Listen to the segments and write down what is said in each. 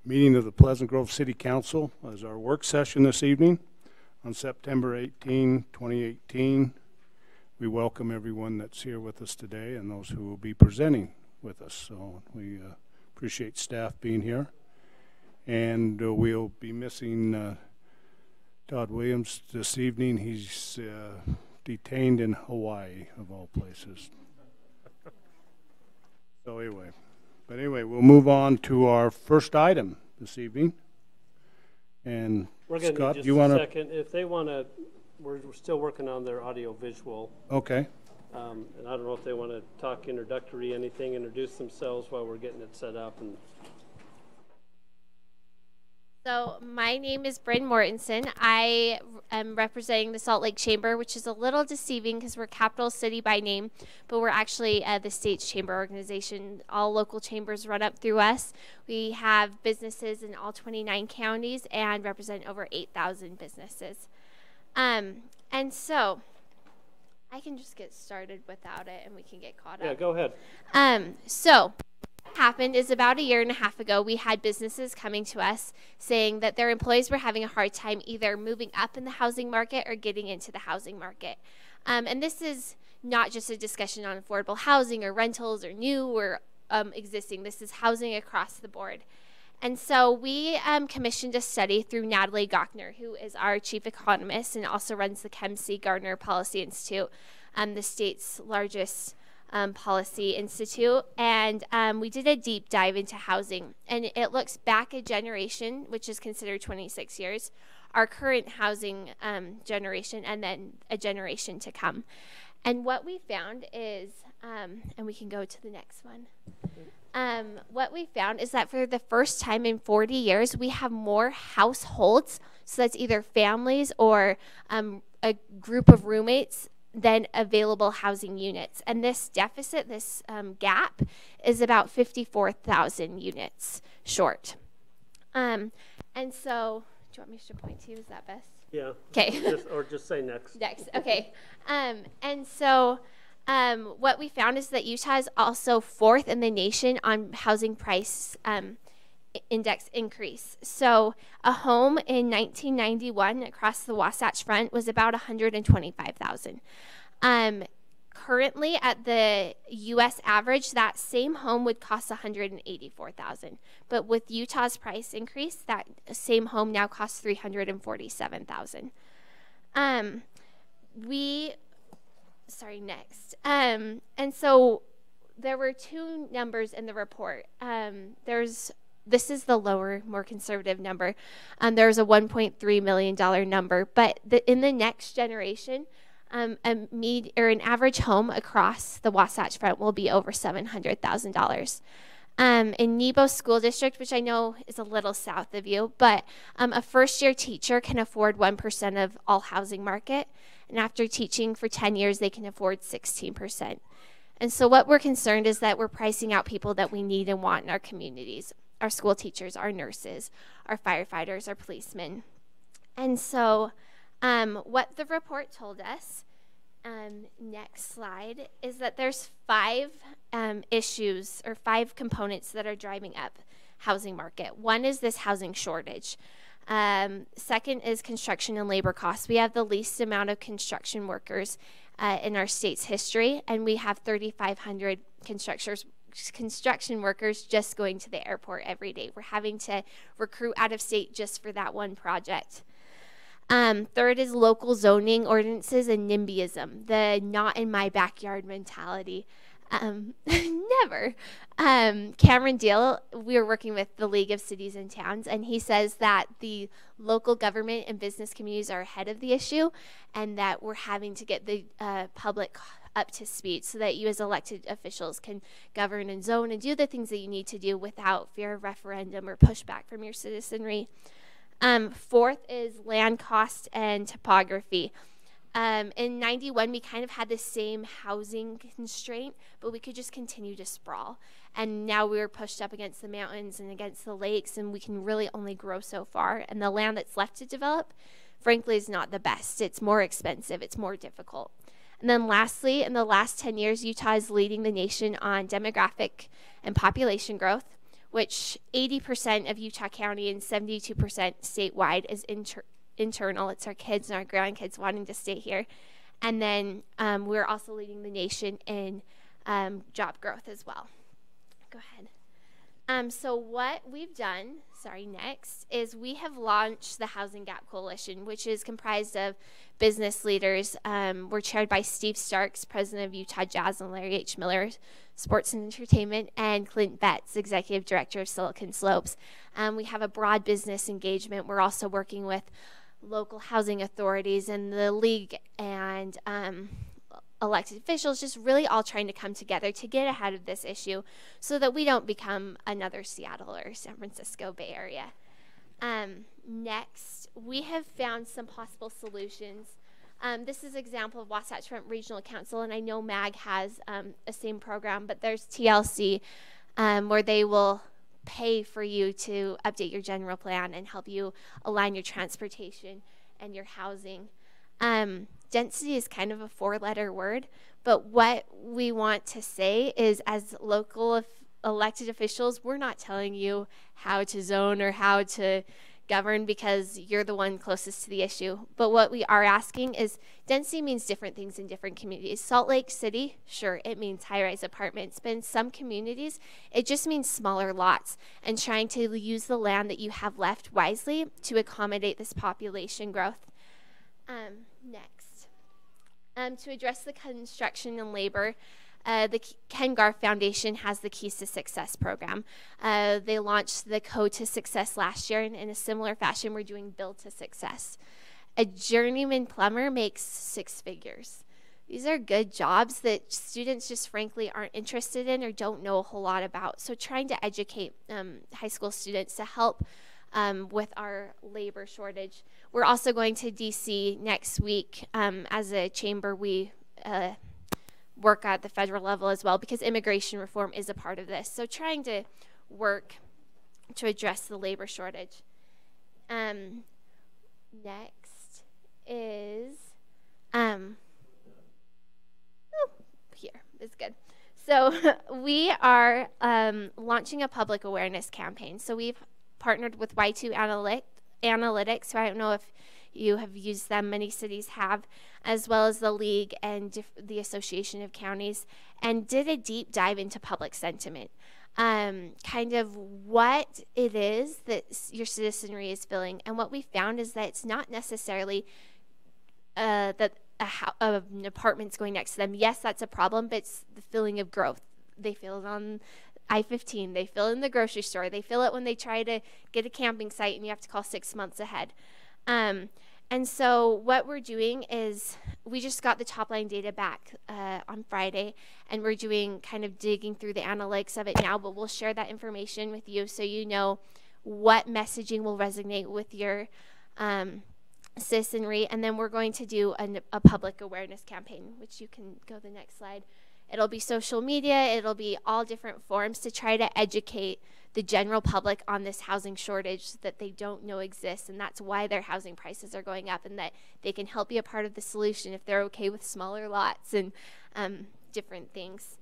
meeting of the Pleasant Grove City Council as our work session this evening on September 18, 2018. We welcome everyone that's here with us today and those who will be presenting with us. So we appreciate staff being here. And we'll be missing Todd Williams this evening. He's detained in Hawaii, of all places. So anyway, we'll move on to our first item this evening. And we're going Scott, to you want to? Second, if they want to, we're still working on their audio visual. Okay. And I don't know if they want to talk introductory, anything, introduce themselves while we're getting it set up. And so my name is Bryn Mortensen. I am representing the Salt Lake Chamber, which is a little deceiving because we're Capital City by name, but we're actually the state's chamber organization. All local chambers run up through us. We have businesses in all 29 counties and represent over 8,000 businesses. And so I can just get started without it and we can get caught up. Yeah, go ahead. So what happened is about a year and a half ago, we had businesses coming to us saying that their employees were having a hard time either moving up in the housing market or getting into the housing market. And this is not just a discussion on affordable housing or rentals or new or existing. This is housing across the board. And so we commissioned a study through Natalie Gochner, who is our chief economist and also runs the KEMC Gardner Policy Institute, the state's largest policy institute. And we did a deep dive into housing. And it looks back a generation, which is considered 26 years, our current housing generation, and then a generation to come. And what we found is, and we can go to the next one. What we found is that for the first time in 40 years, we have more households, so that's either families or a group of roommates, than available housing units. And this deficit, this gap, is about 54,000 units short. And so, do you want me to point to you? Is that best? Yeah. Okay. Or just say next. Next, okay. And so what we found is that Utah is also fourth in the nation on housing price index increase. So a home in 1991 across the Wasatch Front was about $125,000. Currently, at the U.S. average, that same home would cost $184,000. But with Utah's price increase, that same home now costs $347,000. Next. And so there were two numbers in the report. This is the lower, more conservative number. There's a $1.3 million number, but in the next generation, an average home across the Wasatch Front will be over $700,000. In Nebo School District, which I know is a little south of you, but a first-year teacher can afford 1% of all housing market, and after teaching for 10 years, they can afford 16%. And so what we're concerned is that we're pricing out people that we need and want in our communities, our school teachers, our nurses, our firefighters, our policemen. And so what the report told us, next slide, is that there's 5 issues or 5 components that are driving up housing market. One is this housing shortage. Second is construction and labor costs. We have the least amount of construction workers in our state's history, and we have 3,500 construction workers just going to the airport every day. We're having to recruit out of state just for that one project. Third is local zoning ordinances and NIMBYism, the not in my backyard mentality. Never. Cameron Deal, we were working with the League of Cities and Towns, and he says that the local government and business communities are ahead of the issue, and that we're having to get the public up to speed so that you as elected officials can govern and zone and do the things that you need to do without fear of referendum or pushback from your citizenry. Fourth is land cost and topography. In 91, we kind of had the same housing constraint, but we could just continue to sprawl. And now we were pushed up against the mountains and against the lakes, and we can really only grow so far. And the land that's left to develop, frankly, is not the best. It's more expensive. It's more difficult. And then lastly, in the last 10 years, Utah is leading the nation on demographic and population growth. which 80% of Utah County and 72% statewide is internal. It's our kids and our grandkids wanting to stay here. And then we're also leading the nation in job growth as well. Go ahead. So what we've done, next, is we have launched the Housing Gap Coalition, which is comprised of business leaders. We're chaired by Steve Starks, president of Utah Jazz, and Larry H. Miller, sports and entertainment, and Clint Betts, executive director of Silicon Slopes. We have a broad business engagement. We're also working with local housing authorities and the league and elected officials, just really all trying to come together to get ahead of this issue so that we don't become another Seattle or San Francisco Bay Area. Next, we have found some possible solutions. This is an example of Wasatch Front Regional Council, and I know MAG has a same program, but there's TLC where they will pay for you to update your general plan and help you align your transportation and your housing. Density is kind of a four-letter word, but what we want to say is, as local elected officials, we're not telling you how to zone or how to govern because you're the one closest to the issue. But what we are asking is, density means different things in different communities. Salt Lake City, sure, it means high-rise apartments, but in some communities, it just means smaller lots and trying to use the land that you have left wisely to accommodate this population growth. Next. To address the construction and labor, the Ken Garff Foundation has the Keys to Success program. They launched the Code to Success last year, and in a similar fashion, we're doing Build to Success. A journeyman plumber makes 6 figures. These are good jobs that students just frankly aren't interested in or don't know a whole lot about. So trying to educate high school students to help with our labor shortage. We're also going to DC next week. As a chamber, we work at the federal level as well because immigration reform is a part of this. So trying to work to address the labor shortage. Next is, here is good. So we are launching a public awareness campaign. So we've partnered with Y2 Analytics, so I don't know if you have used them, many cities have, as well as the League and the Association of Counties, and did a deep dive into public sentiment, kind of what it is that your citizenry is feeling. And what we found is that it's not necessarily that an apartment's going next to them. Yes, that's a problem, but it's the feeling of growth. They feel it on I-15, they feel it in the grocery store, they feel it when they try to get a camping site and you have to call 6 months ahead. And so what we're doing is we just got the top line data back on Friday, and we're doing kind of digging through the analytics of it now, but we'll share that information with you so you know what messaging will resonate with your citizenry. And then we're going to do a public awareness campaign, which you can go to the next slide. It'll be social media, it'll be all different forms to try to educate the general public on this housing shortage that they don't know exists, and that's why their housing prices are going up, and that they can help be a part of the solution if they're okay with smaller lots and different things.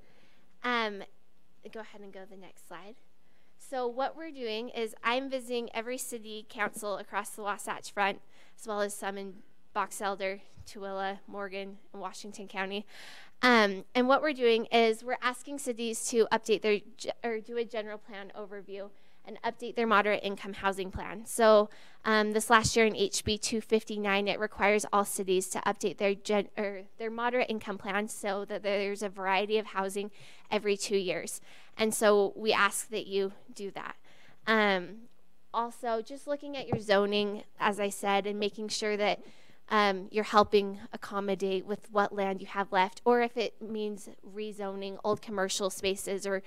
Go ahead and go to the next slide. So what we're doing is I'm visiting every city council across the Wasatch Front, as well as some in Box Elder, Tooele, Morgan, and Washington County. And what we're doing is we're asking cities to update their, or do a general plan overview and update their moderate income housing plan. So this last year in HB 259, it requires all cities to update their moderate income plan so that there's a variety of housing every 2 years. And so we ask that you do that. Also, just looking at your zoning, as I said, and making sure that you're helping accommodate with what land you have left, or if it means rezoning old commercial spaces or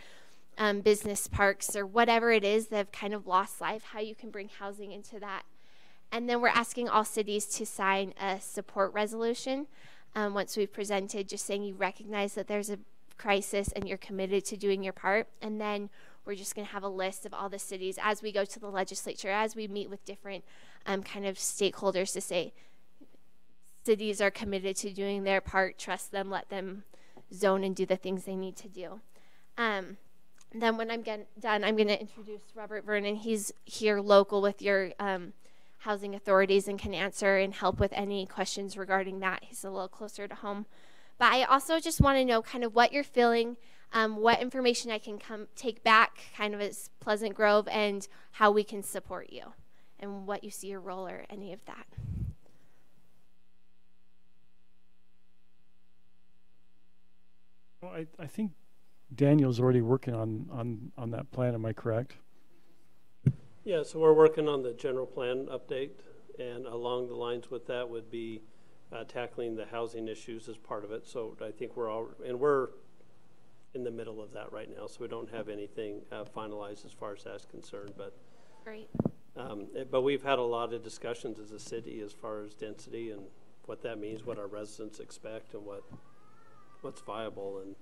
business parks or whatever it is that have kind of lost life, how you can bring housing into that. And then we're asking all cities to sign a support resolution once we've presented, just saying you recognize that there's a crisis and you're committed to doing your part. And then we're just going to have a list of all the cities as we go to the legislature, as we meet with different kind of stakeholders to say, cities are committed to doing their part, trust them, let them zone and do the things they need to do. Then when I'm done, I'm going to introduce Robert Vernon. He's here local with your housing authorities and can answer and help with any questions regarding that. He's a little closer to home. But I also just want to know kind of what you're feeling, what information I can take back kind of as Pleasant Grove, and how we can support you, and what you see your role or any of that. Well, I think Daniel's already working on that plan. Am I correct? Yeah, so we're working on the general plan update, and along the lines with that would be tackling the housing issues as part of it. So I think we're in the middle of that right now, so we don't have anything finalized as far as that's concerned. But Great. But we've had a lot of discussions as a city as far as density and what that means, what our residents expect, and what's viable. And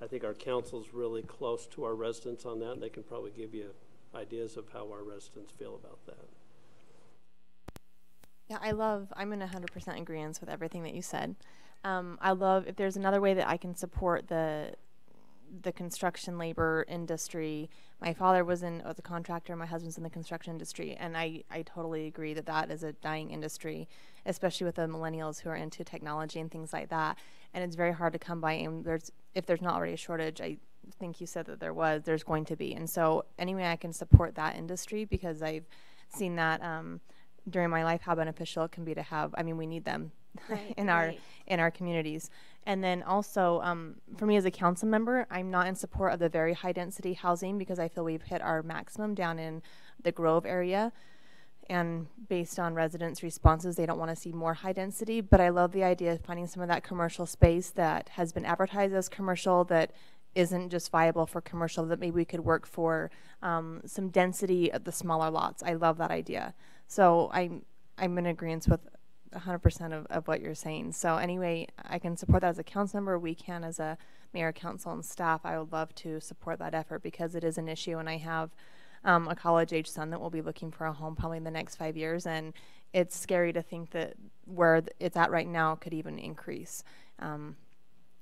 I think our council's really close to our residents on that, and they can probably give you ideas of how our residents feel about that. Yeah, I'm in 100% agreement with everything that you said. I love, if there's another way that I can support the construction labor industry. My father was a contractor, my husband's in the construction industry, and I totally agree that is a dying industry, especially with the millennials who are into technology and things like that. And it's very hard to come by, and if there's not already a shortage, I think you said that there's going to be. And so anyway I can support that industry, because I've seen that during my life how beneficial it can be to have, we need them Right, in our communities. And then also for me as a council member, I'm not in support of the very high density housing, because I feel we've hit our maximum down in the Grove area, and based on residents' responses, they don't want to see more high density. But I love the idea of finding some of that commercial space that has been advertised as commercial that isn't just viable for commercial, that maybe we could work for some density at the smaller lots. I love that idea. So I'm in agreement with 100% of what you're saying. So anyway, I can support that as a council member. We can as a mayor, council, and staff. I would love to support that effort, because it is an issue, and I have a college-age son that will be looking for a home probably in the next 5 years, and it's scary to think that where it's at right now could even increase.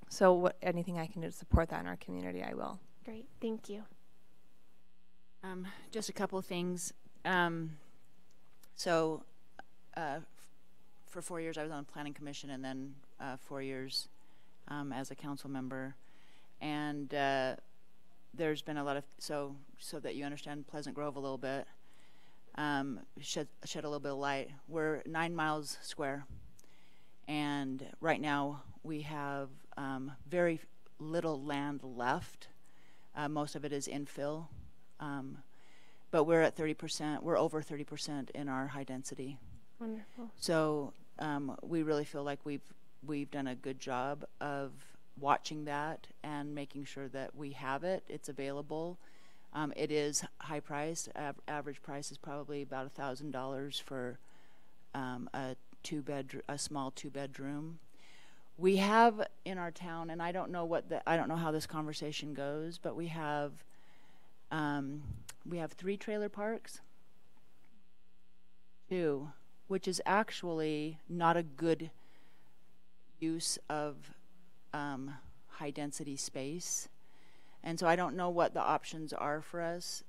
So anything I can do to support that in our community, I will. Great. Thank you. Just a couple of things. For 4 years I was on the Planning Commission, and then 4 years as a council member. And there's been a lot of, so that you understand Pleasant Grove a little bit, shed a little bit of light. We're 9 miles square, and right now we have very little land left. Most of it is infill, but we're at 30%. We're over 30% in our high density. Wonderful. So we really feel like we've done a good job of watching that and making sure that we have it. It's available. It is high priced. Average price is probably about $1,000 for a small two-bedroom. We have in our town, and I don't know how this conversation goes, but we have 3 trailer parks. 2, which is actually not a good use of high density space. And so I don't know what the options are for us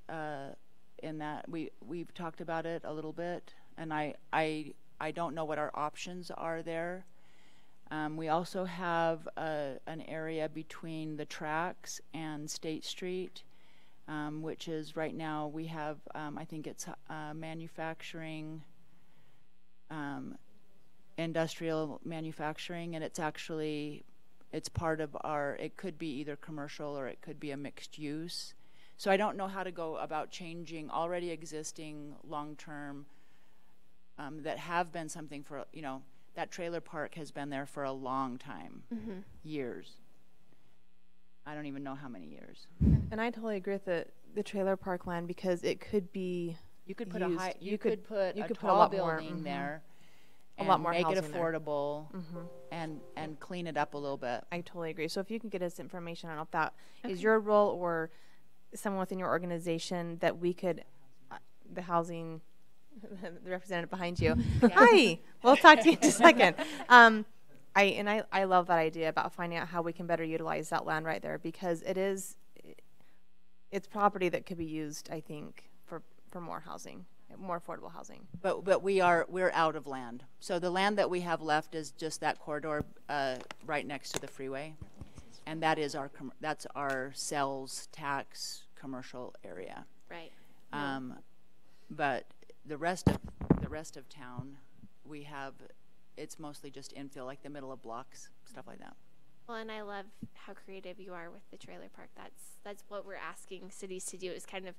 in that. We've talked about it a little bit, and I don't know what our options are there. We also have an area between the tracks and State Street, which is right now we have, I think it's manufacturing, industrial manufacturing, and it's part of it could be either commercial or it could be a mixed use. So I don't know how to go about changing already existing long-term that have been something for, that trailer park has been there for a long time, years. I don't even know how many years. And I totally agree with the trailer park land, because it could be you could put used. you could put a tall a lot building more, there, a lot more make it housing there. affordable, and clean it up a little bit. I totally agree. So if you can get us information, I don't know if that is your role or someone within your organization that we could, the housing, the representative behind you. Hi, we'll talk to you in just a second. I love that idea about finding out how we can better utilize that land right there, because it's property that could be used, I think, for more housing, more affordable housing. But we're out of land. So the land that we have left is just that corridor right next to the freeway, and that is that's our sales tax commercial area. Right. But the rest of town, we have, it's mostly just infill, like the middle of blocks, stuff like that. Well, and I love how creative you are with the trailer park. That's what we're asking cities to do, is kind of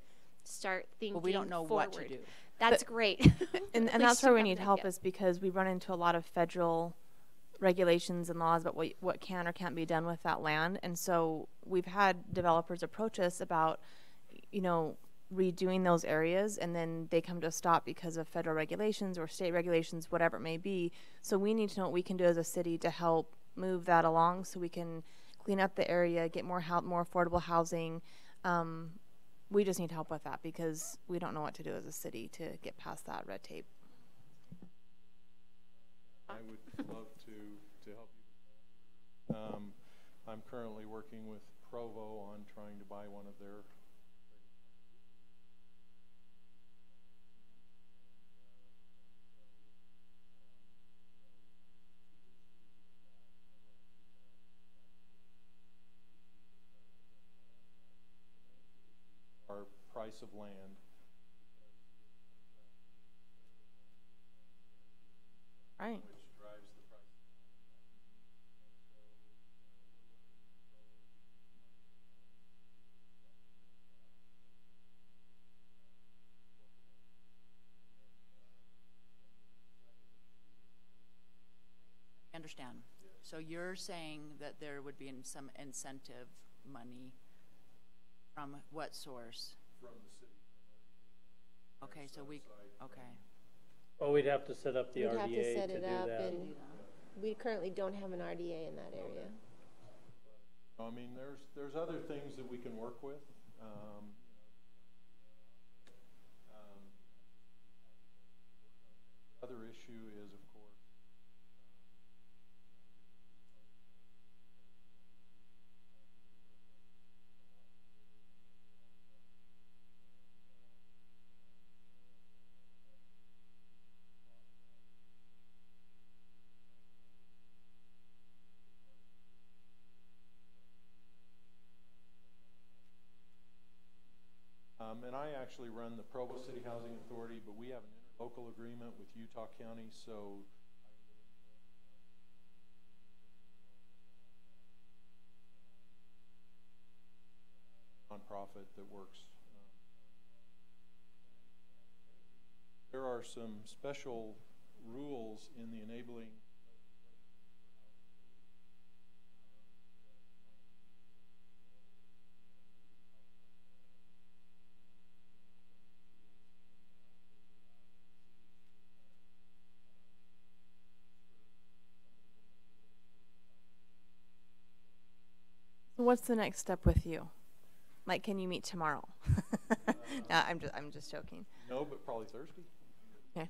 start thinking Well, we don't know forward. what to do. That's great. And At that's least where you we have need an help, idea. is because we run into a lot of federal regulations and laws about what can or can't be done with that land. And so we've had developers approach us about, redoing those areas, and then they come to a stop because of federal regulations or state regulations, whatever it may be. So we need to know what we can do as a city to help move that along, so we can clean up the area, get more affordable housing. We just need help with that because we don't know what to do as a city to get past that red tape. I would love to help you. I'm currently working with Provo on trying to buy one of their our price of land. Right. Which drives the price. I understand. So you're saying that there would be some incentive money from what source? From the city. Okay, so okay. Well, we'd have to set up the We'd RDA have to set to it do up, that. and we currently don't have an RDA in that area. I mean, there's other things that we can work with. Other issue is, of course, and I actually run the Provo City Housing Authority, but we have an interlocal agreement with Utah County, so nonprofit that works. There are some special rules in the enabling What's the next step with you? Like, can you meet tomorrow? No, I'm just joking. No, but probably Thursday. Okay.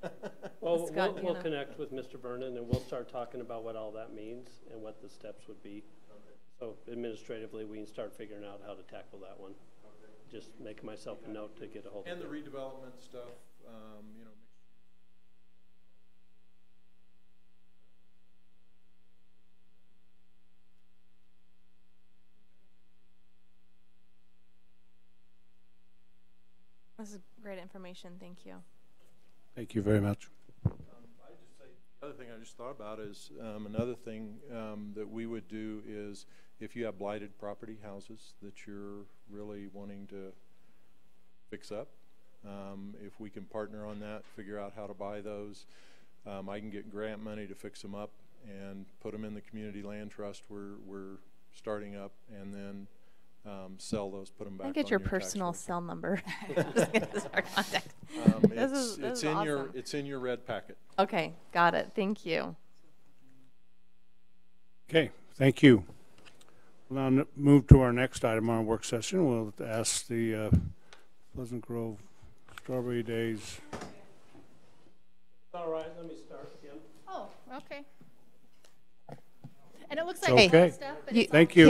Well, Scott, we'll connect with Mr. Vernon, and we'll start talking about what all that means and what the steps would be. So administratively, we can start figuring out how to tackle that one. Just make myself a note to get a hold of And the it. redevelopment stuff, This is great information. Thank you. Thank you very much. The other thing I just thought about is another thing that we would do is if you have blighted property, houses that you're really wanting to fix up, if we can partner on that, figure out how to buy those, I can get grant money to fix them up and put them in the community land trust we're starting up, and then sell those, put them back. Can I get on your tax personal roll. cell number? Just get our contact. It's This is in awesome. it's in your red packet. Okay, got it. Thank you. Okay, thank you. We'll now move to our next item on our work session. We'll ask the Pleasant Grove Strawberry Days. All right, let me start again. Oh, okay. And it looks It's like okay. stuff, but You- it's Thank you.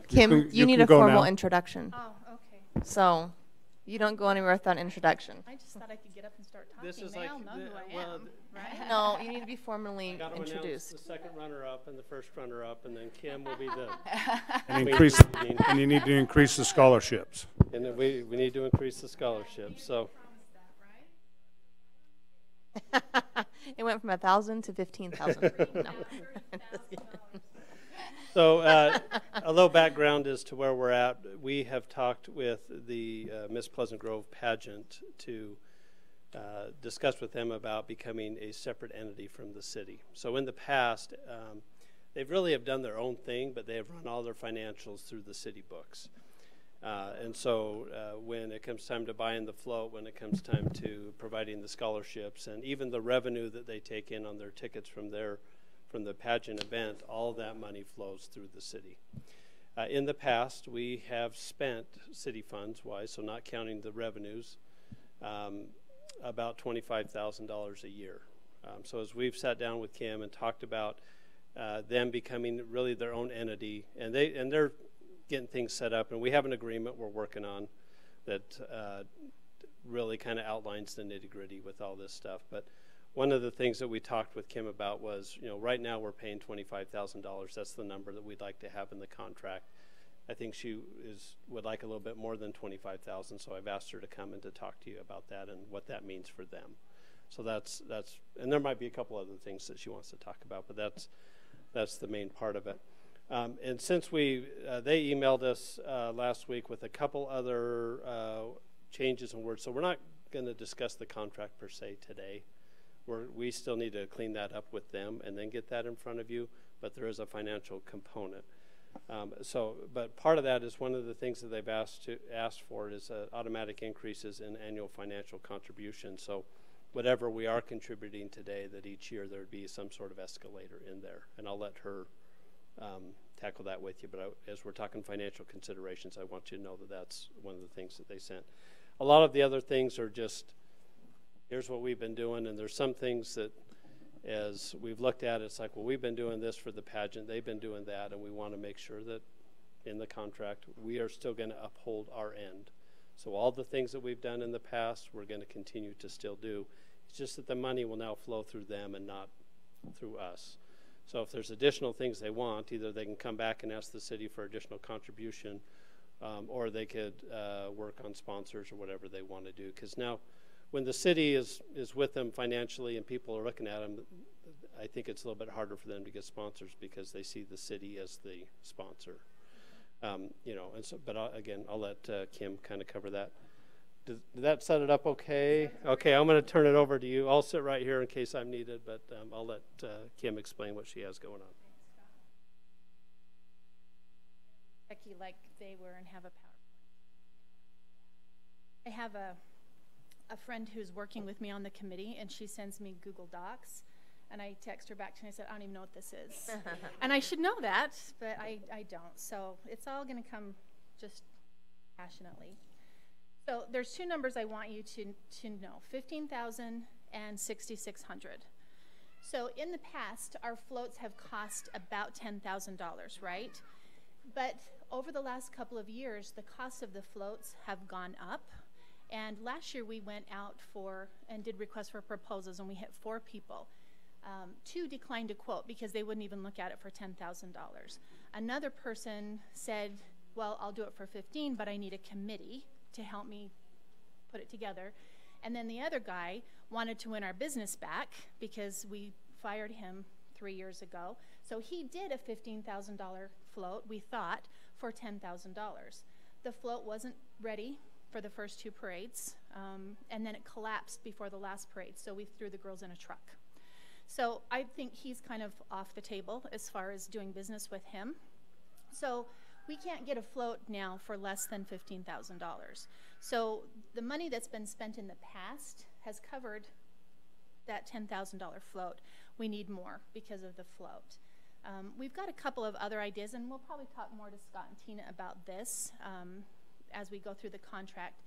Kim, You you can need a go formal now. introduction. all, oh, okay. So you don't go anywhere without an introduction. I just thought I could get up and start talking. This is They like all know the- who I well, am, right? No, you need to be formally Got to announce the introduced. second runner-up and the first runner-up, and then Kim will be the. And queen increase, of the evening. and you need to increase the scholarships. And then we need to increase the scholarship. So It went from 1,000 to 15,000. No. So a little background as to where we're at. We have talked with the Miss Pleasant Grove pageant to discuss with them about becoming a separate entity from the city. So in the past, they really have done their own thing, but they have run all their financials through the city books. And so when it comes time to buying the float, when it comes time to providing the scholarships, and even the revenue that they take in on their tickets from the pageant event, all that money flows through the city. In the past, we have spent city funds-wise, so not counting the revenues, about $25,000 a year. So as we've sat down with Kim and talked about them becoming really their own entity, and they're getting things set up, and we have an agreement we're working on that really kind of outlines the nitty-gritty with all this stuff. But one of the things that we talked with Kim about was, right now we're paying $25,000. That's the number that we'd like to have in the contract. I think she would like a little bit more than $25,000, so I've asked her to come and to talk to you about that and what that means for them. So that's and there might be a couple other things that she wants to talk about, but that's the main part of it. And since they emailed us last week with a couple other changes in words, so we're not going to discuss the contract per se today. We still need to clean that up with them and then get that in front of you, but there is a financial component. But part of that is one of the things that they've asked for is automatic increases in annual financial contribution. So whatever we are contributing today, that each year there would be some sort of escalator in there, and I'll let her tackle that with you. But as we're talking financial considerations, I want you to know that that's one of the things that they sent. A lot of the other things are just, here's what we've been doing, and there's some things that as we've looked at, it's like, well, we've been doing this for the pageant, they've been doing that, and we want to make sure that in the contract we are still going to uphold our end. So all the things that we've done in the past, we're going to continue to still do. It's just that the money will now flow through them and not through us. So if there's additional things they want, either they can come back and ask the city for additional contribution, or they could work on sponsors or whatever they want to do. Because now, when the city is with them financially and people are looking at them, I think it's a little bit harder for them to get sponsors because they see the city as the sponsor. And so, but again, I'll let Kim kind of cover that. Did that set it up okay? Okay, I'm going to turn it over to you. I'll sit right here in case I'm needed, but I'll let Kim explain what she has going on. Becky, like they were and have a PowerPoint. I have a friend who's working with me on the committee, and she sends me Google Docs, and I text her back and I said, I don't even know what this is. And I should know that, but I don't. So it's all going to come just passionately. So there's two numbers I want you to know, 15,000 and 6,600. So in the past, our floats have cost about $10,000, right? But over the last couple of years, the cost of the floats have gone up. And last year we went out and did requests for proposals, and we hit 4 people. 2 declined to quote because they wouldn't even look at it for $10,000. Another person said, well, I'll do it for 15, but I need a committee to help me put it together. And then the other guy wanted to win our business back because we fired him 3 years ago. So he did a $15,000 float, we thought, for $10,000. The float wasn't ready for the first 2 parades, and then it collapsed before the last parade, so we threw the girls in a truck. So I think he's kind of off the table as far as doing business with him. So we can't get a float now for less than $15,000. So the money that's been spent in the past has covered that $10,000 float. We need more because of the float. We've got a couple of other ideas, and we'll probably talk more to Scott and Tina about this as we go through the contract.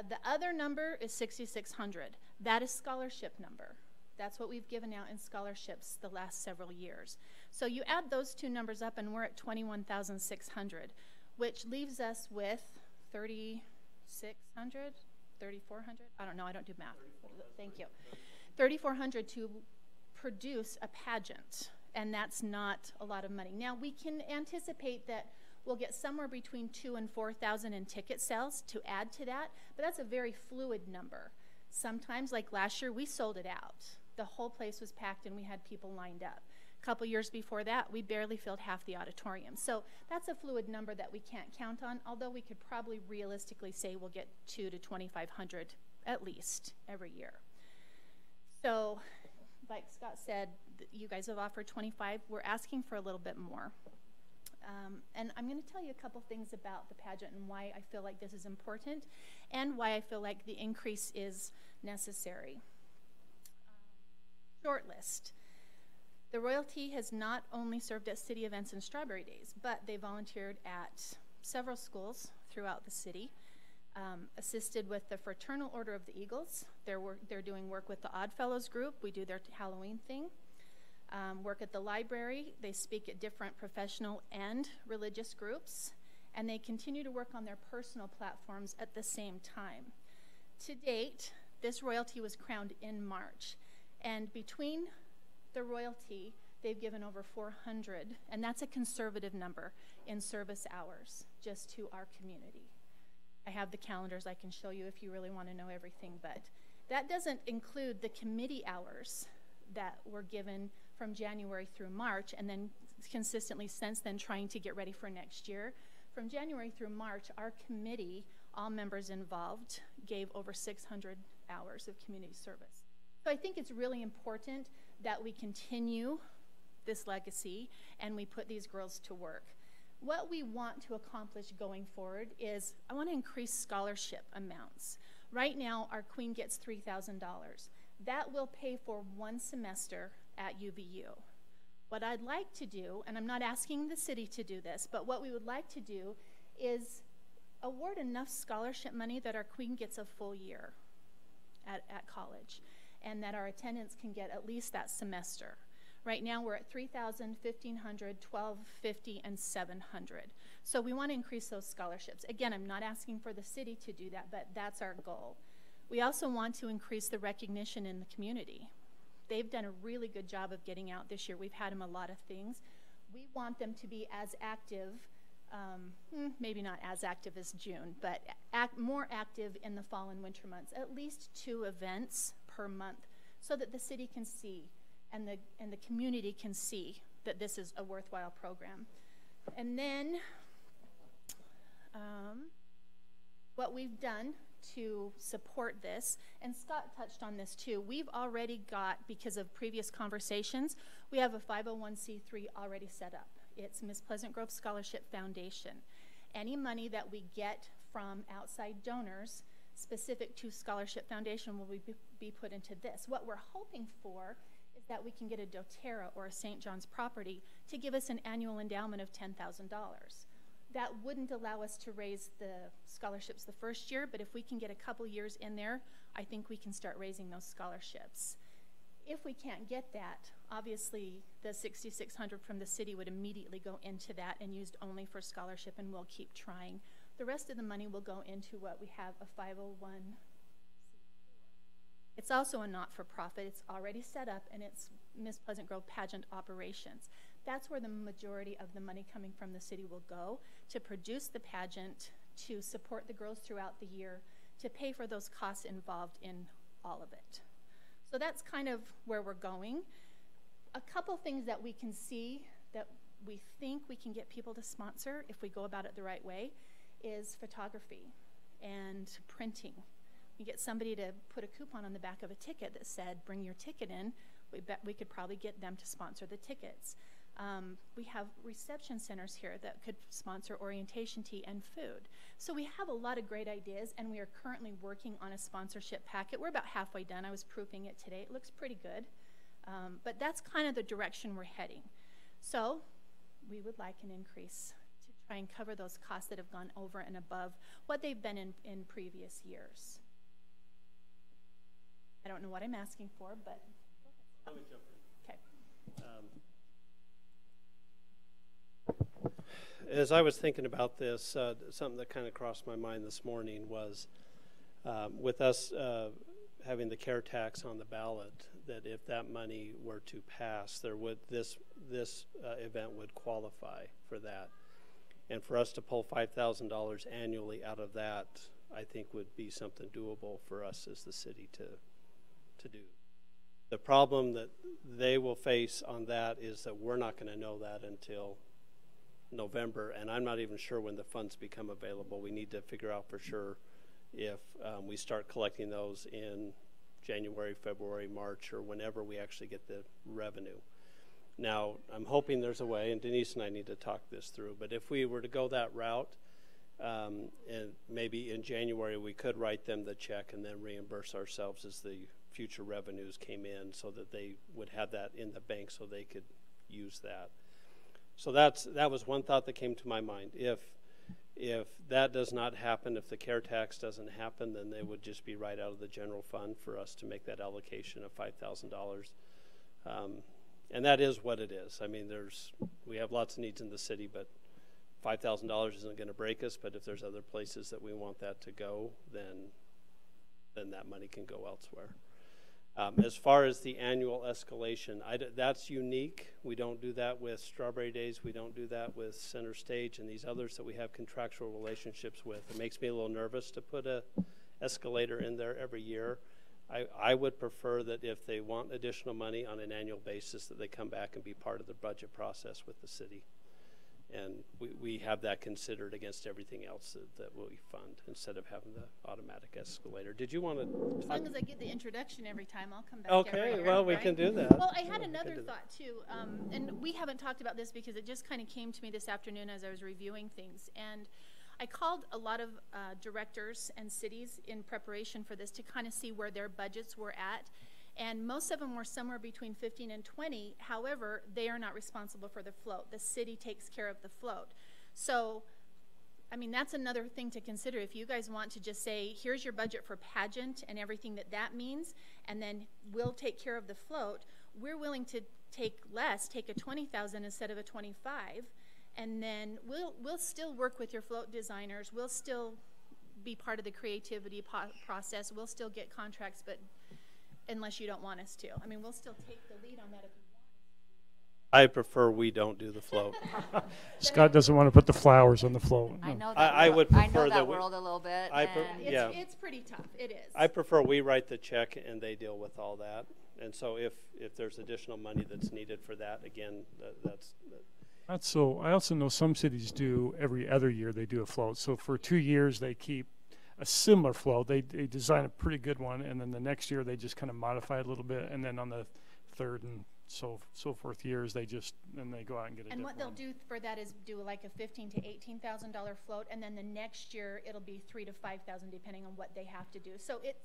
The other number is 6,600. That is scholarship number. That's what we've given out in scholarships the last several years. So you add those 2 numbers up, and we're at 21,600, which leaves us with 3,600, 3,400. I don't know. I don't do math. Thank you. 3,400 to produce a pageant, and that's not a lot of money. Now we can anticipate that we'll get somewhere between 2,000 and 4,000 in ticket sales to add to that, but that's a very fluid number. Sometimes, like last year, we sold it out. The whole place was packed and we had people lined up. A couple years before that, we barely filled half the auditorium. So that's a fluid number that we can't count on, although we could probably realistically say we'll get 2,000 to 2,500 at least every year. So, like Scott said, you guys have offered 25. We're asking for a little bit more. And I'm going to tell you a couple things about the pageant and why I feel like this is important and why I feel like the increase is necessary. Short list. The royalty has not only served at city events and Strawberry Days, but they volunteered at several schools throughout the city, assisted with the Fraternal Order of the Eagles. They're doing work with the Odd Fellows group. We do their Halloween thing. Work at the library. They speak at different professional and religious groups, and they continue to work on their personal platforms at the same time. To date, this royalty was crowned in March, and between the royalty, they've given over 400, and that's a conservative number, in service hours just to our community. I have the calendars I can show you if you really want to know everything, but that doesn't include the committee hours that were given from January through March, and then consistently since then trying to get ready for next year. From January through March, our committee, all members involved, gave over 600 hours of community service. So I think it's really important that we continue this legacy and we put these girls to work. What we want to accomplish going forward is I want to increase scholarship amounts. Right now, our queen gets $3,000. That will pay for one semester at UVU. What I'd like to do, and I'm not asking the city to do this, but what we would like to do is award enough scholarship money that our queen gets a full year at college, and that our attendants can get at least that semester. Right now we're at 3,000, 1,500, 1,250, and 700. So we want to increase those scholarships. Again, I'm not asking for the city to do that, but that's our goal. We also want to increase the recognition in the community. They've done a really good job of getting out this year. We've had them a lot of things. We want them to be as active, maybe not as active as June, but more active in the fall and winter months, at least 2 events per month, so that the city can see and the community can see that this is a worthwhile program. And then what we've done to support this, and Scott touched on this too, we've already got, because of previous conversations, we have a 501c3 already set up. It's Miss Pleasant Grove Scholarship Foundation. Any money that we get from outside donors specific to Scholarship Foundation will be put into this. What we're hoping for is that we can get a doTERRA or a St. John's property to give us an annual endowment of $10,000. That wouldn't allow us to raise the scholarships the first year, but if we can get a couple years in there, I think we can start raising those scholarships. If we can't get that, obviously the $6,600 from the city would immediately go into that and used only for scholarship, and we'll keep trying. The rest of the money will go into what we have, a 501. It's also a not-for-profit. It's already set up, and it's Miss Pleasant Grove Pageant Operations. That's where the majority of the money coming from the city will go, to produce the pageant, to support the girls throughout the year, to pay for those costs involved in all of it. So that's kind of where we're going. A couple things that we can see that we think we can get people to sponsor if we go about it the right way is photography and printing. You get somebody to put a coupon on the back of a ticket that said, bring your ticket in. We bet we could probably get them to sponsor the tickets. We have reception centers here that could sponsor orientation tea and food. So we have a lot of great ideas, and we are currently working on a sponsorship packet. We're about halfway done. I was proofing it today. It looks pretty good. But that's kind of the direction we're heading. So we would like an increase to try and cover those costs that have gone over and above what they've been in previous years. I don't know what I'm asking for, but... Let me jump in. Okay. as I was thinking about this, something that kind of crossed my mind this morning was with us having the CARE tax on the ballot, that if that money were to pass, there would this event would qualify for that. And for us to pull $5,000 annually out of that, I think would be something doable for us as the city to do. The problem that they will face on that is that we're not going to know that until November, and I'm not even sure when the funds become available. We need to figure out for sure if we start collecting those in January, February, March, or whenever we actually get the revenue. Now, I'm hoping there's a way, and Denise and I need to talk this through, but if we were to go that route, and maybe in January we could write them the check and then reimburse ourselves as the future revenues came in, so that they would have that in the bank so they could use that. So that was one thought that came to my mind. If that does not happen, if the CARE tax doesn't happen, then they would just be right out of the general fund for us to make that allocation of $5,000. And that is what it is. I mean, we have lots of needs in the city, but $5,000 isn't going to break us. But if there's other places that we want that to go, then that money can go elsewhere. As far as the annual escalation, that's unique. We don't do that with Strawberry Days. We don't do that with Center Stage and these others that we have contractual relationships with. It makes me a little nervous to put a escalator in there every year. I would prefer that if they want additional money on an annual basis, that they come back and be part of the budget process with the city. And we have that considered against everything else that we fund, instead of having the automatic escalator. Did you want to? As long as I get the introduction every time, I'll come back. Okay, every well, year, we right? can do that. Well, I had another thought too, and we haven't talked about this because it just kind of came to me this afternoon as I was reviewing things. And I called a lot of directors and cities in preparation for this to kind of see where their budgets were at. And most of them were somewhere between 15 and 20. However, they are not responsible for the float. The city takes care of the float. So, I mean, that's another thing to consider. If you guys want to just say, here's your budget for pageant and everything that means, and then we'll take care of the float, we're willing to take less, take a 20,000 instead of a 25, and then we'll still work with your float designers. We'll still be part of the creativity process. We'll still get contracts, but unless you don't want us to. I mean, we'll still take the lead on that if you want. I prefer we don't do the float. Scott doesn't want to put the flowers on the float. I know that. I would prefer I know that that world a little bit. yeah. It's pretty tough. It is. I prefer we write the check and they deal with all that. And so if there's additional money that's needed for that, again, that's so. I also know some cities do every other year they do a float. So for 2 years they keep a similar float. They design a pretty good one, and then the next year they just kind of modify it a little bit, and then on the third and so forth years they go out and get a different one. And what they'll do for that is do like a $15,000 to $18,000 float, and then the next year it'll be $3,000 to $5,000 depending on what they have to do. So it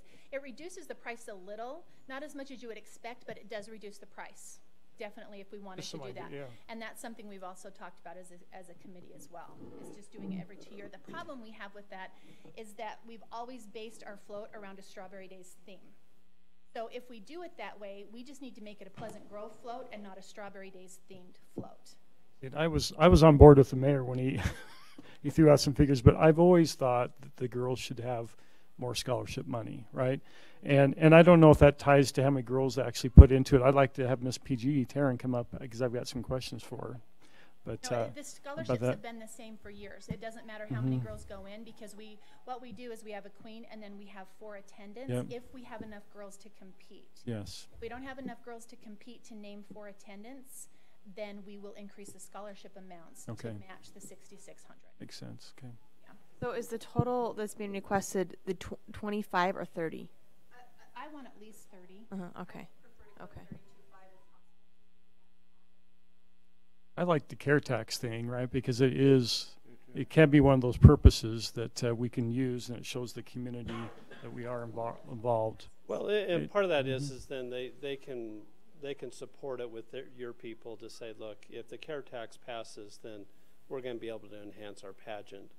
reduces the price a little, not as much as you would expect, but it does reduce the price. Definitely, if we wanted to do that. Yeah. And that's something we've also talked about as a committee as well, is just doing it every 2 years. The problem we have with that is that we've always based our float around a Strawberry Days theme. So if we do it that way, we just need to make it a Pleasant Grove float and not a Strawberry Days themed float. And I was on board with the mayor when he he threw out some figures, but I've always thought that the girls should have more scholarship money, right? And I don't know if that ties to how many girls actually put into it. I'd like to have Miss PG Taryn come up because I've got some questions for her. But no, the scholarships have been the same for years. It doesn't matter how many girls go in, because what we do is we have a queen and then we have 4 attendants if we have enough girls to compete. Yes. If we don't have enough girls to compete to name 4 attendants, then we will increase the scholarship amounts to match the 6,600. Makes sense. Okay. Yeah. So is the total that's being requested the 25 or 30? I want at least 30. Okay. Okay. I like the CARE tax thing, right? Because it can be one of those purposes that we can use, and it shows the community that we are involved. Well, and part of that is then they can support it with your people to say, look, if the CARE tax passes, then we're going to be able to enhance our pageant.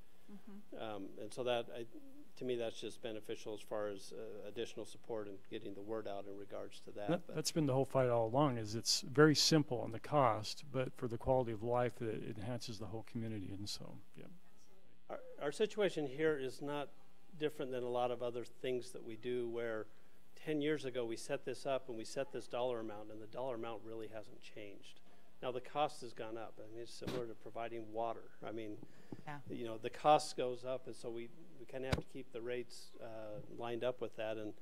And so that, to me, that's just beneficial as far as additional support and getting the word out in regards to that. That's been the whole fight all along, is it's very simple on the cost, but for the quality of life, it enhances the whole community. And so, yeah. Our situation here is not different than a lot of other things that we do, where 10 years ago we set this up and we set this dollar amount, and the dollar amount really hasn't changed. Now the cost has gone up. I mean, it's similar to providing water. I mean, you know, the cost goes up, and so we kind of have to keep the rates lined up with that. And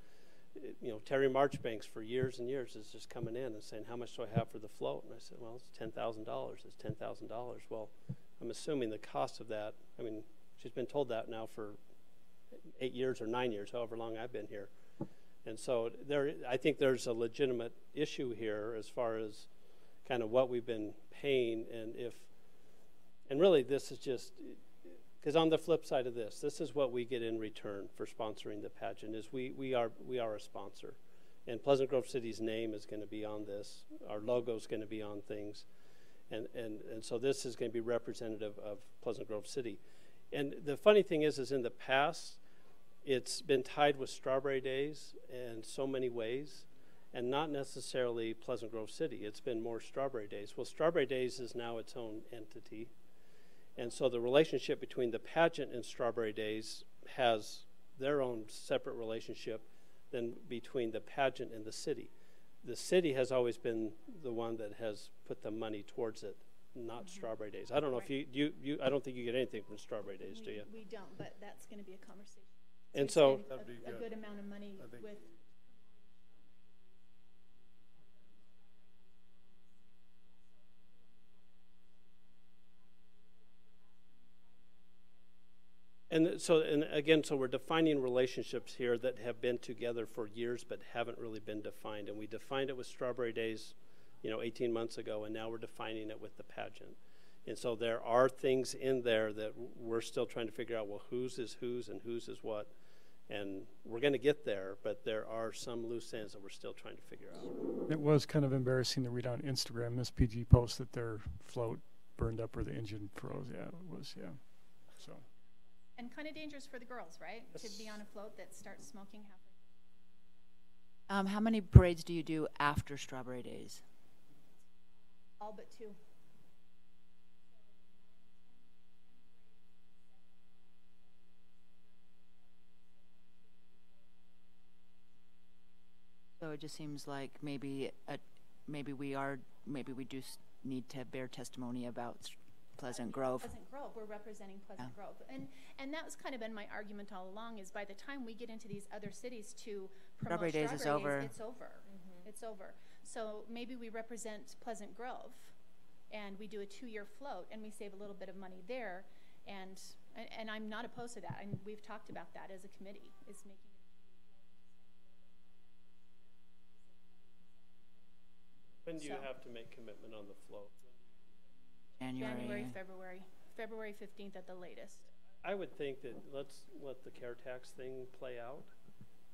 you know, Terry Marchbanks for years and years is just coming in and saying, how much do I have for the float? And I said, well, it's $10,000. It's $10,000. Well, I'm assuming the cost of that, I mean, she's been told that now for 8 years or 9 years, however long I've been here. And so I think there's a legitimate issue here as far as kind of what we've been paying, and really this is just, because on the flip side of this is what we get in return for sponsoring the pageant, is we are a sponsor. And Pleasant Grove City's name is going to be on this. Our logo is going to be on things. And so this is going to be representative of Pleasant Grove City. And the funny thing is in the past, it's been tied with Strawberry Days in so many ways, and not necessarily Pleasant Grove City. It's been more Strawberry Days. Well, Strawberry Days is now its own entity. And so the relationship between the pageant and Strawberry Days has their own separate relationship than between the pageant and the city. The city has always been the one that has put the money towards it, not Strawberry Days. I don't know if you I don't think you get anything from Strawberry Days, do you? We don't, but that's going to be a conversation. And so a good amount of money with. And so, and again, so we're defining relationships here that have been together for years but haven't really been defined. And we defined it with Strawberry Days, 18 months ago, and now we're defining it with the pageant. And so there are things in there that we're still trying to figure out, well, whose is whose and whose is what. And we're going to get there, but there are some loose ends that we're still trying to figure out. It was kind of embarrassing to read on Instagram, Miss PG post that their float burned up or the engine froze. Yeah, it was, yeah. So. And kind of dangerous for the girls, right? Yes. To be on a float that starts smoking How many parades do you do after Strawberry Days? all but 2. So it just seems like maybe we do need to bear testimony about Pleasant Grove. Pleasant Grove, we're representing Pleasant Grove. And that's kind of been my argument all along, is by the time we get into these other cities to promote Strawberry Days is over. It's over. It's over. So maybe we represent Pleasant Grove and we do a 2-year float and we save a little bit of money there. And I'm not opposed to that. And we've talked about that as a committee, is making it. When do you have to make commitment on the float? January, February 15th at the latest. I would think that let's let the care tax thing play out,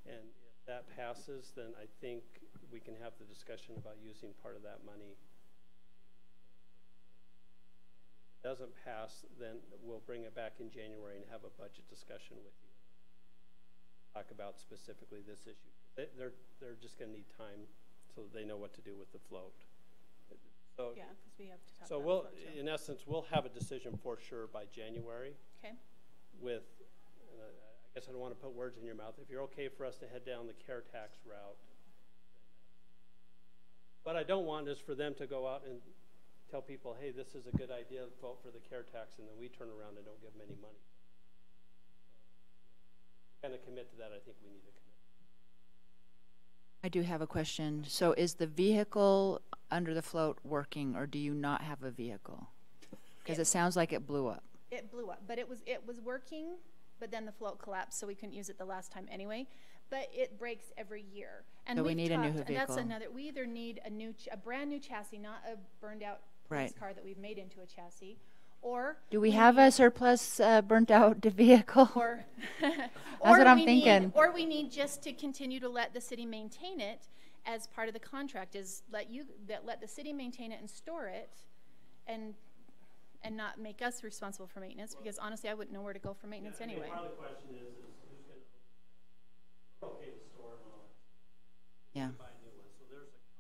and if that passes, then I think we can have the discussion about using part of that money. If it doesn't pass, then we'll bring it back in January and have a budget discussion with you. Talk about specifically this issue. They're just going to need time so that they know what to do with the float. So, yeah, because we have to talk so about we'll, the float too. in essence, we'll have a decision for sure by January. Okay. With, and I guess I don't want to put words in your mouth. If you're okay for us to head down the care tax route, what I don't want is for them to go out and tell people, hey, this is a good idea, vote for the care tax, and then we turn around and don't give them any money. Kind of commit to that, I think we need to commit. I do have a question. So is the vehicle under the float working, or do you not have a vehicle? Because it sounds like it blew up. It blew up, but it was working, but then the float collapsed, so we couldn't use it the last time anyway. But it breaks every year, and So we need a new And that's vehicle. another. We either need a brand new chassis, not a burned out police Right. car that we've made into a chassis, or Do we have a surplus burnt out vehicle? or That's what I'm thinking. Or we need just to continue to let the city maintain it as part of the contract, is let the city maintain it and store it, and and not make us responsible for maintenance, because honestly, I wouldn't know where to go for maintenance anyway. Part of the question is who's going to, we're okay to store and all that. Yeah. Buy new ones, so there's a cost.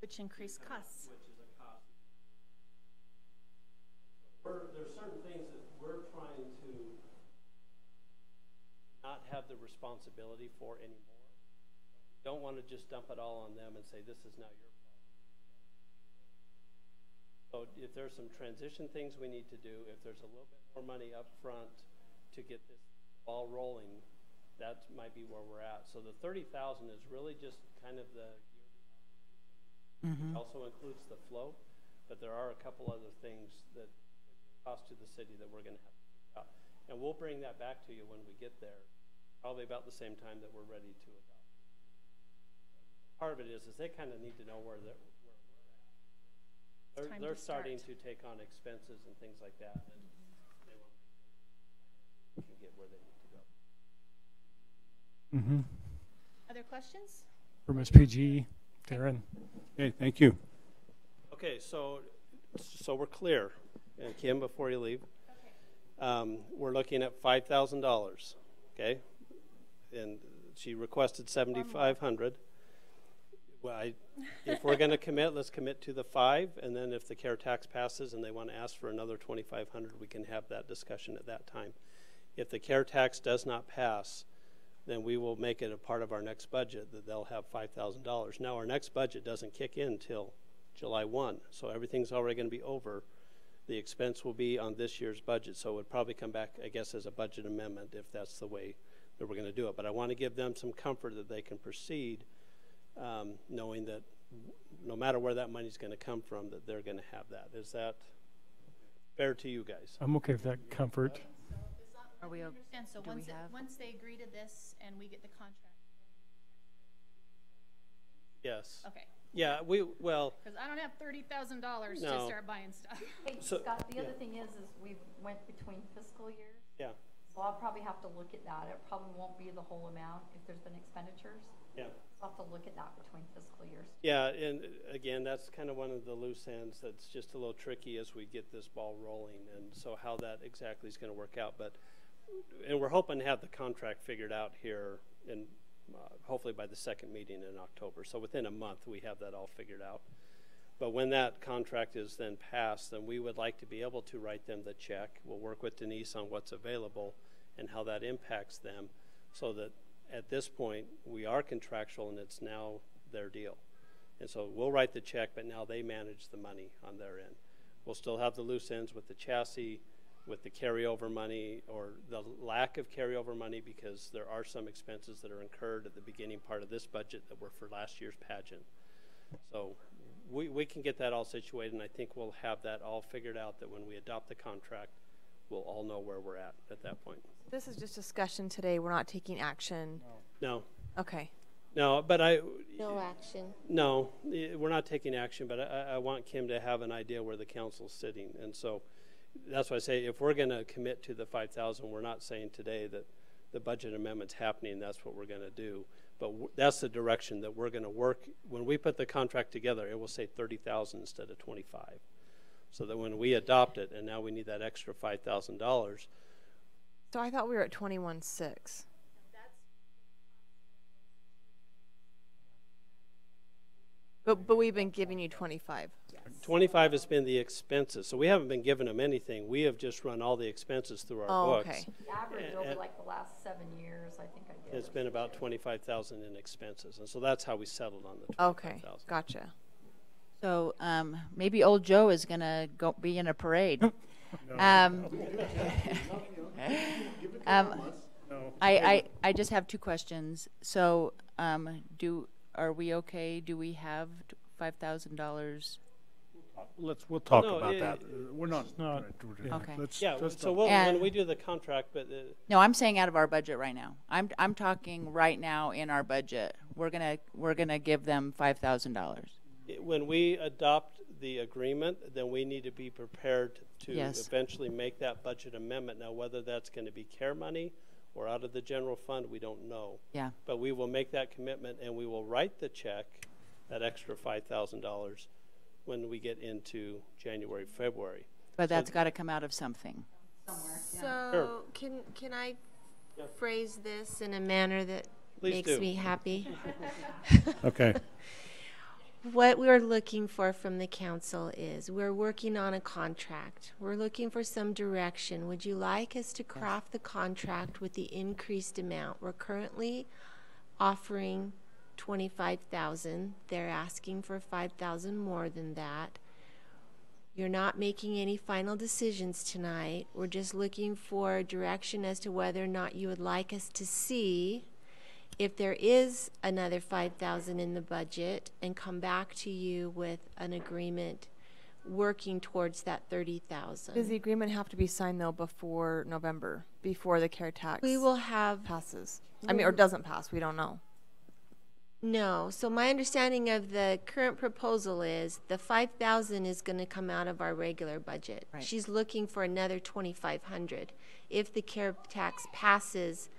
Which increased costs. Which is a cost. There's certain things that we're trying to not have the responsibility for anymore. We don't want to just dump it all on them and say, this is now your problem. So if there's some transition things we need to do, if there's a little bit more money up front to get this ball rolling, that might be where we're at. So the $30,000 is really just kind of the also includes the float, but there are a couple other things that cost to the city that we're going to have to figure out. And we'll bring that back to you when we get there, probably about the same time that we're ready to adopt. Part of it is they kind of need to know where we're at. They're starting to take on expenses and things like that, and they want to get where they need to go. Other questions? From SPG, Darren. Okay, thank you. Okay, so we're clear. And Kim, before you leave, we're looking at $5,000. Okay, and she requested $7,500. Well, if we're going to commit, let's commit to the 5, and then if the CARE tax passes and they want to ask for another $2,500, we can have that discussion at that time. If the CARE tax does not pass, then we will make it a part of our next budget that they'll have $5,000. Now, our next budget doesn't kick in till July 1, so everything's already going to be over. The expense will be on this year's budget, so it would probably come back, I guess, as a budget amendment if that's the way that we're going to do it. But I want to give them some comfort that they can proceed, knowing that no matter where that money's going to come from, that they're going to have that. Is that fair to you guys? I'm okay with that comfort. Are we understand? So once they agree to this and we get the contract. Yes. Okay. Yeah, well. Because I don't have $30,000 to start buying stuff. Hey, So, Scott, the other thing is we went between fiscal years. Yeah. So I'll probably have to look at that. It probably won't be the whole amount if there's been expenditures. Yeah. So I'll have to look at that between fiscal years. Yeah, and again, that's kind of one of the loose ends that's just a little tricky as we get this ball rolling, and so how that exactly is going to work out. And we're hoping to have the contract figured out here in hopefully by the second meeting in October. So within a month, we have that all figured out. But when that contract is then passed, then we would like to be able to write them the check. We'll work with Denise on what's available and how that impacts them, so that at this point we are contractual and it's now their deal. And so we'll write the check, but now they manage the money on their end. We'll still have the loose ends with the chassis, with the carryover money or the lack of carryover money, because there are some expenses that are incurred at the beginning part of this budget that were for last year's pageant. So we can get that all situated, and I think we'll have that all figured out, that when we adopt the contract, we'll all know where we're at that point. This is just discussion today. We're not taking action. No. Okay. No, but No action. No, we're not taking action, but I want Kim to have an idea where the council's sitting. And so that's why I say if we're going to commit to the 5,000, we're not saying today that the budget amendment's happening, that's what we're going to do. But that's the direction that we're going to work. When we put the contract together, it will say 30,000 instead of 25. So that when we adopt it, and now we need that extra $5,000. So I thought we were at 21.6. But we've been giving you 25. 25 has been the expenses, so we haven't been giving them anything. We have just run all the expenses through our books. Okay. The average over like the last 7 years, I think I did. It's been about 25,000 in expenses, and so that's how we settled on the 25,000. Okay, gotcha. So maybe old Joe is going to go be in a parade. I just have two questions. So are we okay? Do we have $5,000 We'll talk No, about it- that. We're not. Okay. Yeah, let's so talk. when And- we do the contract, but No, I'm saying out of our budget right now. I'm talking right now in our budget. We're gonna give them $5,000. when we adopt the agreement, then we need to be prepared to Yes. eventually make that budget amendment. Now, whether that's going to be CARE money or out of the general fund, we don't know. Yeah. But we will make that commitment, and we will write the check, that extra $5,000, when we get into January, February. But that's got to come out of something. So can I phrase this in a manner that Please makes do. me happy? Okay. What we're looking for from the council is we're working on a contract. We're looking for some direction. Would you like us to craft the contract with the increased amount? We're currently offering $25,000. They're asking for $5,000 more than that. You're not making any final decisions tonight. We're just looking for direction as to whether or not you would like us to see if there is another $5,000 in the budget and come back to you with an agreement working towards that $30,000. Does the agreement have to be signed though before November, before the CARE tax We will have passes? I mean, or doesn't pass, we don't know. no. So my understanding of the current proposal is the $5,000 is going to come out of our regular budget. Right. She's looking for another $2,500. If the CARE tax passes,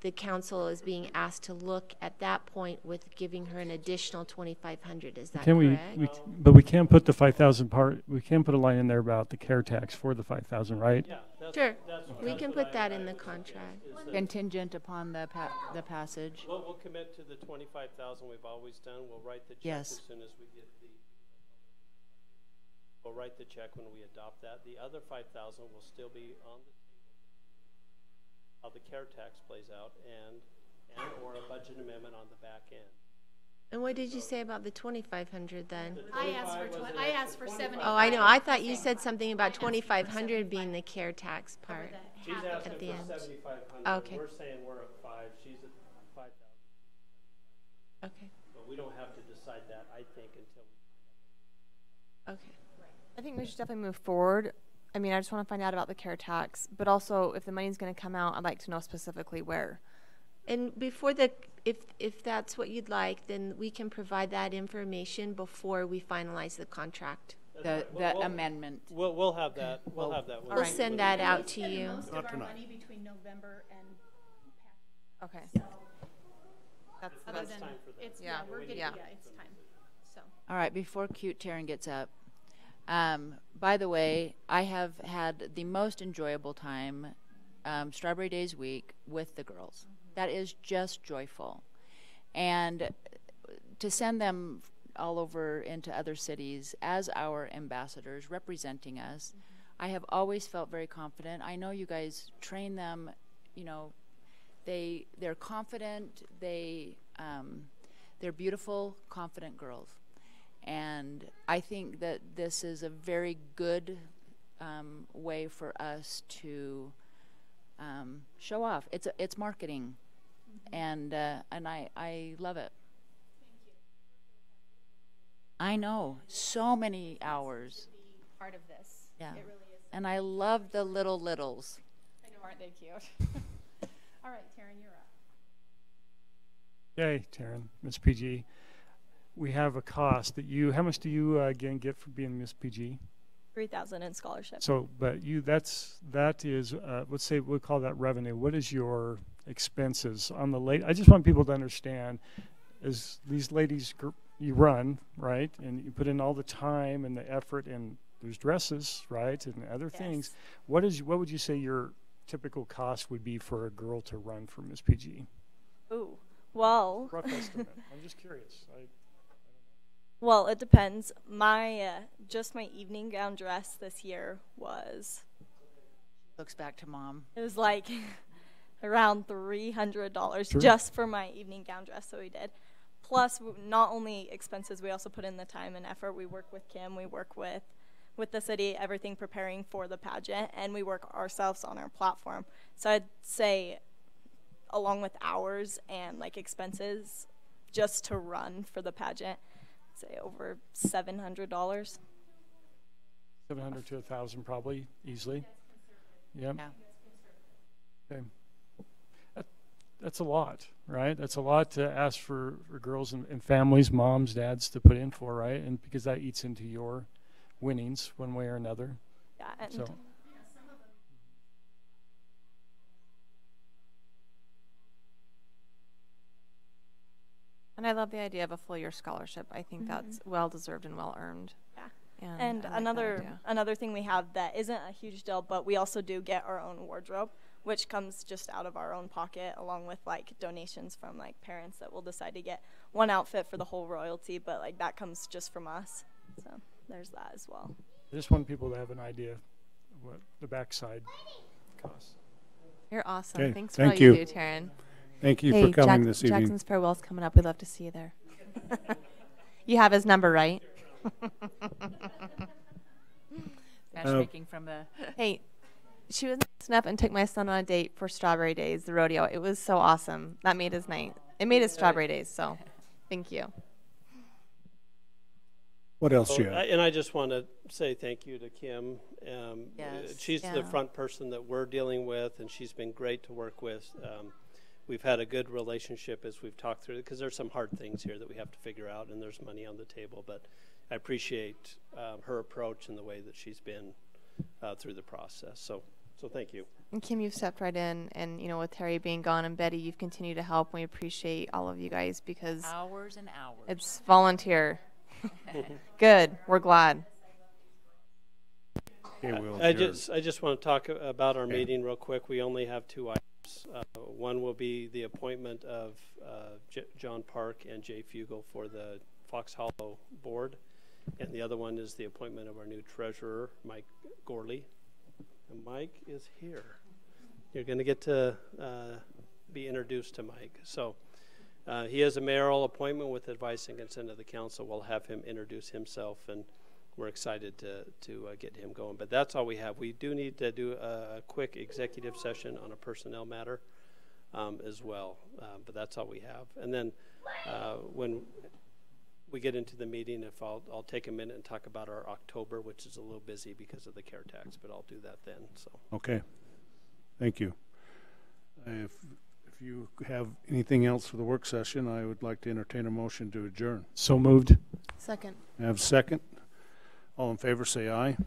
the council is being asked to look at that point with giving her an additional $2,500. Is that Can correct? but we can put the 5,000 part, we can put a line in there about the CARE tax for the 5,000, right? Yeah, that's, Sure. that's, We that's can what put that I in the would contract. suggest, is that Contingent upon the passage. We'll commit to the 25,000 we've always done. We'll write the check Yes. as soon as we get the. We'll write the check when we adopt that. The other 5,000 will still be on the table. How the CARE tax plays out and or a budget amendment on the back end. And what did you say about the $2,500 then? I asked for 70. Oh, I know. I thought you said something about $2,500 being the CARE tax part. She's asking At the for end. 7,500. Okay. We're saying we're at 5. She's at 5,000. Okay. But we don't have to decide that, I think, until we. Okay. I think we should definitely move forward. I mean, I just want to find out about the CARE tax, but also if the money's going to come out, I'd like to know specifically where. And before if that's what you'd like, then we can provide that information before we finalize the contract. The amendment. We'll have that. We'll have that. We'll send that out to you. Most of Not our tonight. money between November and Okay. That's other that's than time for that. it's Yeah, we're getting yeah. it's time. So All right, before cute Taryn gets up, by the way, I have had the most enjoyable time Strawberry Days week with the girls. That is just joyful. And to send them all over into other cities as our ambassadors representing us, I have always felt very confident. I know you guys train them, you know, they're confident, they're beautiful, confident girls. And I think that this is a very good way for us to show off. It's marketing, and I love it. I know, so many hours. part of this. Yeah, It really is. and I love the littles. I know, aren't they cute? All right, Taryn, you're up. Okay, Taryn, Miss PG. We have a cost that how much do you again get for being Miss PG? $3,000 in scholarship. So, but that is, let's say we'll call that revenue. What is your expenses on the I just want people to understand, as these ladies, you run, right? And you put in all the time and the effort, and there's dresses, right? And other things. What would you say your typical cost would be for a girl to run for Miss PG? Ooh, well. Rough estimate. I'm just curious. Well, it depends. My just my evening gown dress this year was. Looks back to mom. It was like around $300 Sure. just for my evening gown dress that we did. Plus, not only expenses, we also put in the time and effort. We work with Kim. We work with the city, everything preparing for the pageant, and we work ourselves on our platform. So I'd say, along with hours and like expenses, just to run for the pageant, say over $700. 700 to 1,000 probably, easily. Yep. Yeah. Okay. That's a lot, right? That's a lot to ask for girls and families, moms, dads to put in for, right? And because that eats into your winnings one way or another. Yeah, and So. And I love the idea of a full year scholarship. I think that's well deserved and well earned. Yeah. And And I like that another idea. thing we have that isn't a huge deal, but we also do get our own wardrobe, which comes just out of our own pocket, along with like donations from like parents that will decide to get one outfit for the whole royalty, but like that comes just from us. So there's that as well. I just want people to have an idea of what the backside costs. You're awesome. Okay, Thanks for thank all you. you do, Taryn. Thank you Hey, for coming this evening. Jackson's farewell's coming up. We'd love to see you there. You have his number, right? Matchmaking from the. Hey, she was nice up and took my son on a date for Strawberry Days, the rodeo. It was so awesome. That made his night. It made his Strawberry Days, so thank you. What else So, you have? and I just want to say thank you to Kim. Yes. She's the front person that we're dealing with, and she's been great to work with. We've had a good relationship as we've talked through it, because there's some hard things here that we have to figure out, and there's money on the table. But I appreciate her approach and the way that she's been through the process. So thank you. And Kim, you've stepped right in, and you know, with Terry being gone and Betty, you've continued to help. And we appreciate all of you guys because Hours and hours. it's volunteer. Good. We're glad. Okay, we'll I adjourn. just want to talk about our meeting real quick. We only have 2 items. One will be the appointment of John Park and Jay Fugel for the Fox Hollow Board, and the other one is the appointment of our new treasurer, Mike Gorley. And Mike is here. You're going to get to be introduced to Mike. So he has a mayoral appointment with advice and consent of the council. We'll have him introduce himself, and we're excited to get him going. But that's all we have. We do need to do a quick executive session on a personnel matter as well. But that's all we have. And then when we get into the meeting, if I'll take a minute and talk about our October, which is a little busy because of the care tax, but I'll do that then. So Okay. Thank you. If you have anything else for the work session, I would like to entertain a motion to adjourn. So moved. Second. I have a second. All in favor, say aye.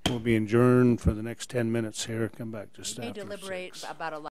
We'll be adjourned for the next 10 minutes here. Come back just We may after deliberate 6. about